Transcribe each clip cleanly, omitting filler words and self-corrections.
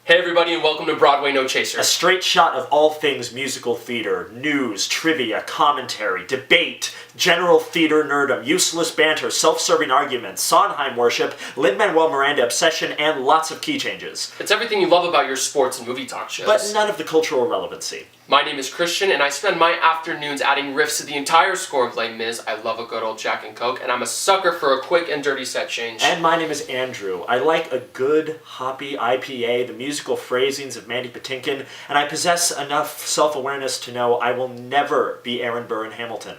Hey everybody and welcome to Broadway No A Chaser. straight shot of all things musical theater, news, trivia, commentary, debate, general theater nerdom, useless banter, self-serving arguments, Sondheim worship, Lin Manuel Miranda obsession, and lots of key changes. It's everything you love about your sports and movie talk shows. But none of the cultural relevancy. My name is Cristian and I spend my afternoons adding riffs to the entire score of Les Mis. I love a good old Jack and Coke, and I'm a sucker for a quick and dirty set change. And my name is Andrew. I like a good, hoppy IPA, the musical phrasings of Mandy Patinkin, and I possess enough self-awareness to know I will never be Aaron Burr in Hamilton.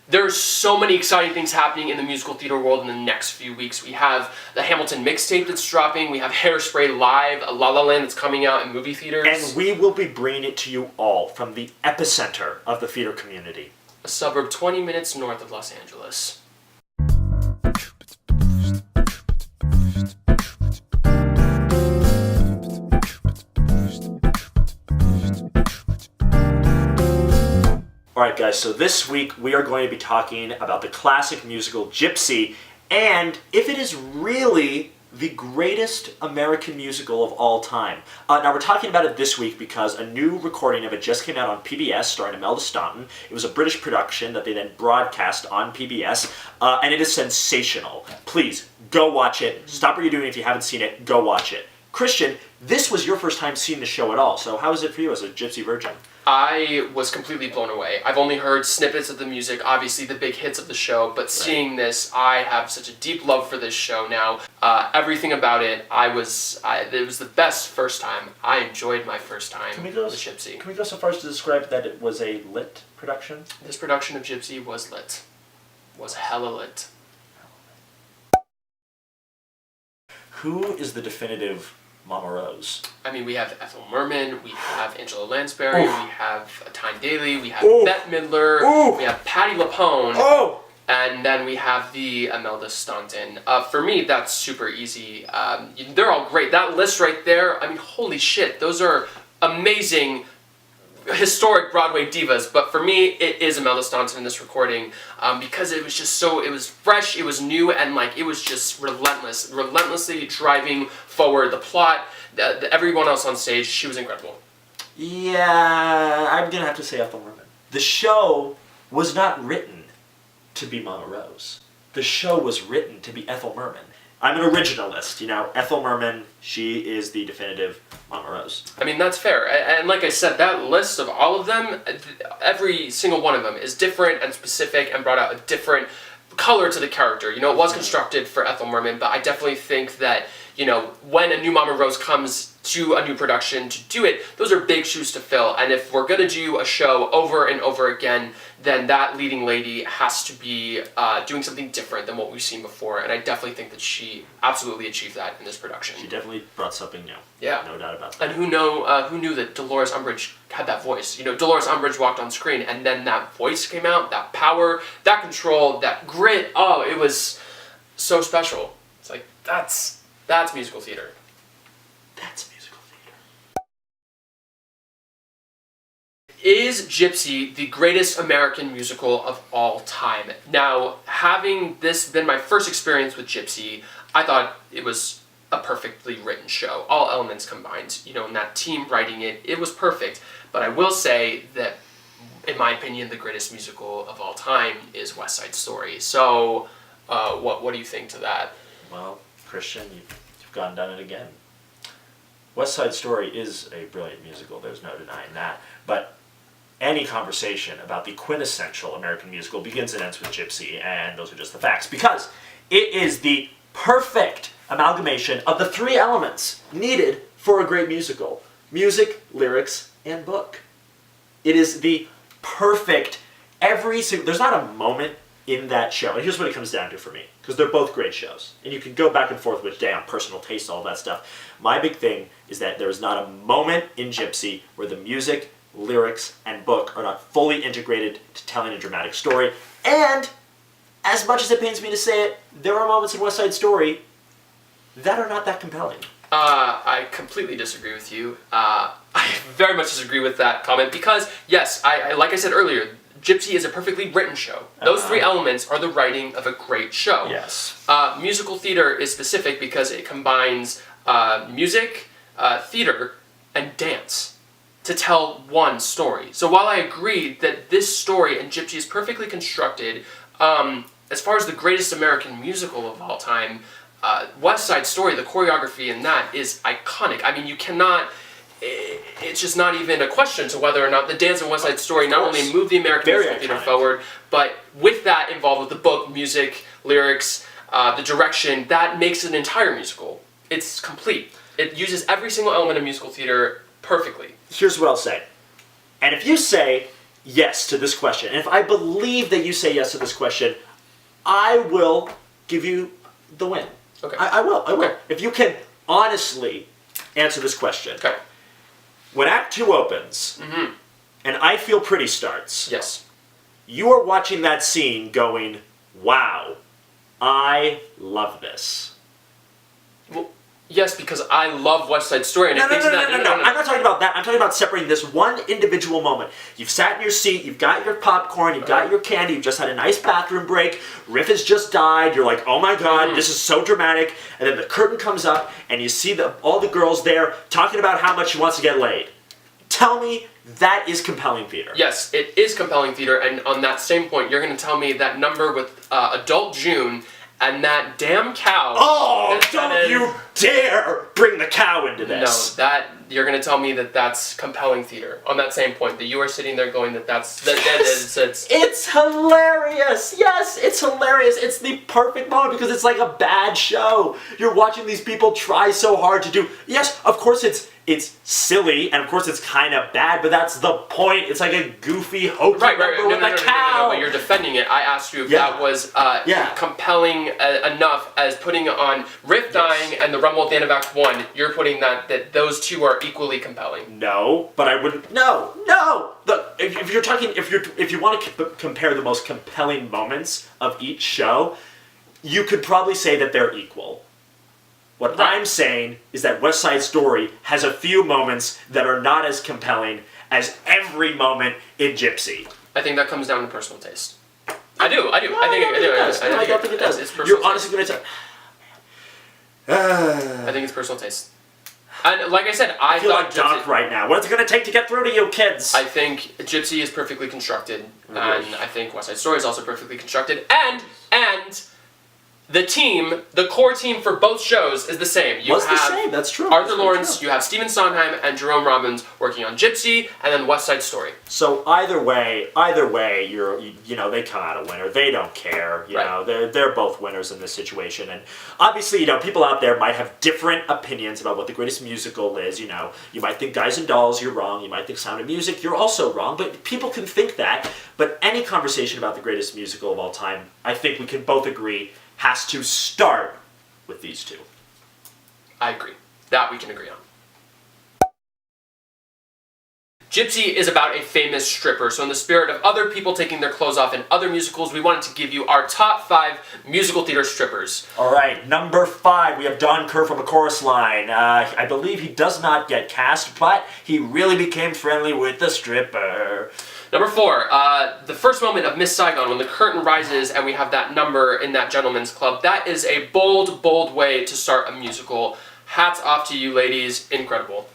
There's so many exciting things happening in the musical theater world in the next few weeks. We have the Hamilton mixtape that's dropping, we have Hairspray Live, a La La Land that's coming out in movie theaters. And we will be bringing it to you all from the epicenter of the theater community. A suburb 20 minutes north of Los Angeles. Alright guys, so this week we are going to be talking about the classic musical Gypsy, and if it is really the greatest American musical of all time. Now we're talking about it this week because a new recording of it just came out on PBS starring Imelda Staunton. It was a British production that they then broadcast on PBS, and it is sensational. Please, go watch it. Stop what you're doing if you haven't seen it. Go watch it. Cristian, this was your first time seeing the show at all, so how was it for you as a Gypsy virgin? I was completely blown away. I've only heard snippets of the music, obviously the big hits of the show, but seeing this, I have such a deep love for this show now. Everything about it, it was the best first time. I enjoyed my first time with Gypsy. Can we go so far as to describe that it was a lit production? This production of Gypsy was lit. Was hella lit. Who is the definitive Mama Rose? I mean, we have Ethel Merman, we have Angela Lansbury, Oof. we have Tyne Daly, we have Oof. Bette Midler, Oof. we have Patti LuPone, Oh! and then we have the Imelda Staunton. For me, that's super easy. They're all great. That list right there, I mean, holy shit, those are amazing, historic Broadway divas, but for me, it is Imelda Staunton in this recording, because it was just so, it was fresh, it was new, and like, it was just relentlessly driving forward the plot, everyone else on stage. She was incredible. Yeah, I'm gonna have to say Ethel Merman. The show was not written to be Mama Rose. The show was written to be Ethel Merman. I'm an originalist, you know. Ethel Merman, she is the definitive Mama Rose. I mean, that's fair. And like I said, that list of all of them, every single one of them is different and specific and brought out a different color to the character. You know, it was constructed for Ethel Merman, but I definitely think that, you know, when a new Mama Rose comes to a new production to do it, those are big shoes to fill. And if we're going to do a show over and over again, then that leading lady has to be doing something different than what we've seen before. And I definitely think that she absolutely achieved that in this production. She definitely brought something new. Yeah. No doubt about that. And who knew that Dolores Umbridge had that voice? You know, Dolores Umbridge walked on screen, and then that voice came out, that power, that control, that grit. Oh, it was so special. It's like, that's musical theater. That's musical theater. Is Gypsy the greatest American musical of all time? Now, having this been my first experience with Gypsy, I thought it was a perfectly written show. All elements combined. You know, and that team writing it, it was perfect. But I will say that, in my opinion, the greatest musical of all time is West Side Story. So, what do you think to that? Well, Cristian, you've gone and done it again. West Side Story is a brilliant musical, there's no denying that. But any conversation about the quintessential American musical begins and ends with Gypsy, and those are just the facts. Because it is the perfect amalgamation of the three elements needed for a great musical: music, lyrics, and book. It is the perfect, there's not a moment in that show, and here's what it comes down to for me, because they're both great shows, and you can go back and forth which day on personal taste, all that stuff. My big thing is that there is not a moment in Gypsy where the music, lyrics, and book are not fully integrated to telling a dramatic story. And as much as it pains me to say it, there are moments in West Side Story that are not that compelling. I completely disagree with you. I very much disagree with that comment because, yes, I like I said earlier, Gypsy is a perfectly written show. Those three elements are the writing of a great show. Yes. Musical theater is specific because it combines music, theater and dance to tell one story. So while I agree that this story in Gypsy is perfectly constructed, as far as the greatest American musical of all time, West Side Story, the choreography in that is iconic. I mean, you cannot... It's just not even a question to whether or not the dance in West Side Story not only moved the American musical theater forward, but with that involved with the book, music, lyrics, the direction, that makes an entire musical. It's complete. It uses every single element of musical theater perfectly. Here's what I'll say. And if you say yes to this question, and if I believe that you say yes to this question, I will give you the win. Okay. I will. Okay. If you can honestly answer this question. Okay. When Act 2 opens, and I Feel Pretty starts, Yes. you are watching that scene going, wow, I love this. Well, yes, because I love West Side Story, and No. it makes that... I'm not talking about that. I'm talking about separating this one individual moment. You've sat in your seat, you've got your popcorn, you've got your candy, you've just had a nice bathroom break, Riff has just died, you're like, oh my god, this is so dramatic, and then the curtain comes up, and you see all the girls there talking about how much she wants to get laid. Tell me that is compelling theater. Yes, it is compelling theater, and on that same point, you're going to tell me that number with Adult June and that damn cow... Oh, don't you dare bring the cow into this. No, you're going to tell me that that's compelling theater. On that same point, that you are sitting there going It's hilarious. Yes, it's hilarious. It's the perfect moment because it's like a bad show. You're watching these people try so hard to do... Yes, of course it's silly, and of course it's kind of bad, but that's the point. It's like a goofy, hokey number with a cow. No, but you're defending it. I asked you if that was compelling enough as putting on Riff dying and the Rumble at the end of Act 1. You're putting that those two are equally compelling. No, but I wouldn't... No! If you want to compare the most compelling moments of each show, you could probably say that they're equal. What I'm saying is that West Side Story has a few moments that are not as compelling as every moment in Gypsy. I think that comes down to personal taste. I do. I don't think it does. It's personal You're taste. honestly going to tell... I think it's personal taste. And like I said, I feel thought like Doc right now. What's it going to take to get through to you kids? I think Gypsy is perfectly constructed, and I think West Side Story is also perfectly constructed, and the core team for both shows is the same. The same, that's true. Arthur Lawrence, you have Stephen Sondheim and Jerome Robbins working on Gypsy, and then West Side Story. So either way, they come out a winner. They don't care. You know, they're both winners in this situation. And obviously, people out there might have different opinions about what the greatest musical is. You might think Guys and Dolls, you're wrong. You might think Sound of Music, you're also wrong. But people can think that. But any conversation about the greatest musical of all time, I think we can both agree, has to start with these two. I agree. That we can agree on. Gypsy is about a famous stripper, so in the spirit of other people taking their clothes off in other musicals, we wanted to give you our top 5 musical theater strippers. Alright, number 5, we have Don Kerr from A Chorus Line. I believe he does not get cast, but he really became friendly with the stripper. Number 4, the first moment of Miss Saigon, when the curtain rises and we have that number in that gentleman's club. That is a bold, bold way to start a musical. Hats off to you ladies, incredible.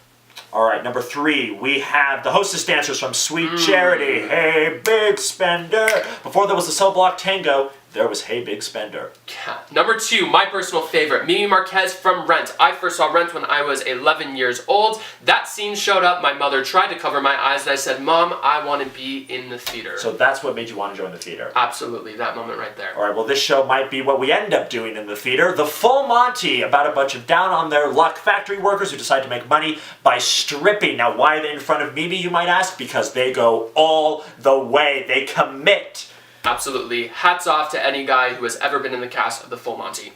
Alright, number 3, we have the hostess dancers from Sweet Charity. Hey, Big Spender. Before there was the Cell Block Tango, there was Hey Big Spender. Yeah. Number 2, my personal favorite, Mimi Marquez from Rent. I first saw Rent when I was 11 years old. That scene showed up, my mother tried to cover my eyes, and I said, Mom, I want to be in the theater. So that's what made you want to join the theater? Absolutely, that moment right there. Alright, well this show might be what we end up doing in the theater. The Full Monty, about a bunch of down-on-their-luck factory workers who decide to make money by stripping. Now why are they in front of Mimi, you might ask? Because they go all the way. They commit. Absolutely. Hats off to any guy who has ever been in the cast of The Full Monty.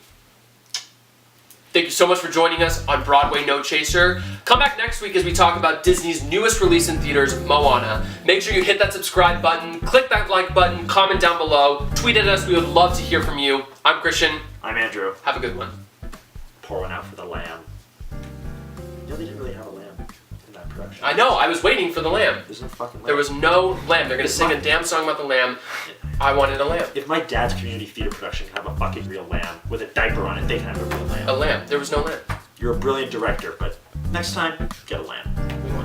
Thank you so much for joining us on Broadway No Chaser. Come back next week as we talk about Disney's newest release in theaters, Moana. Make sure you hit that subscribe button, click that like button, comment down below, tweet at us. We would love to hear from you. I'm Cristian. I'm Andrew. Have a good one. Pour one out for the lamb. They didn't really have a lamb in that production. I know, I was waiting for the lamb. There's no fucking lamb. There was no lamb. They're going to sing a damn song about the lamb. I wanted a lamb. If my dad's community theater production can have a fucking real lamb with a diaper on it, they can have a real lamb. A lamb. There was no lamb. You're a brilliant director, but Next time, get a lamp.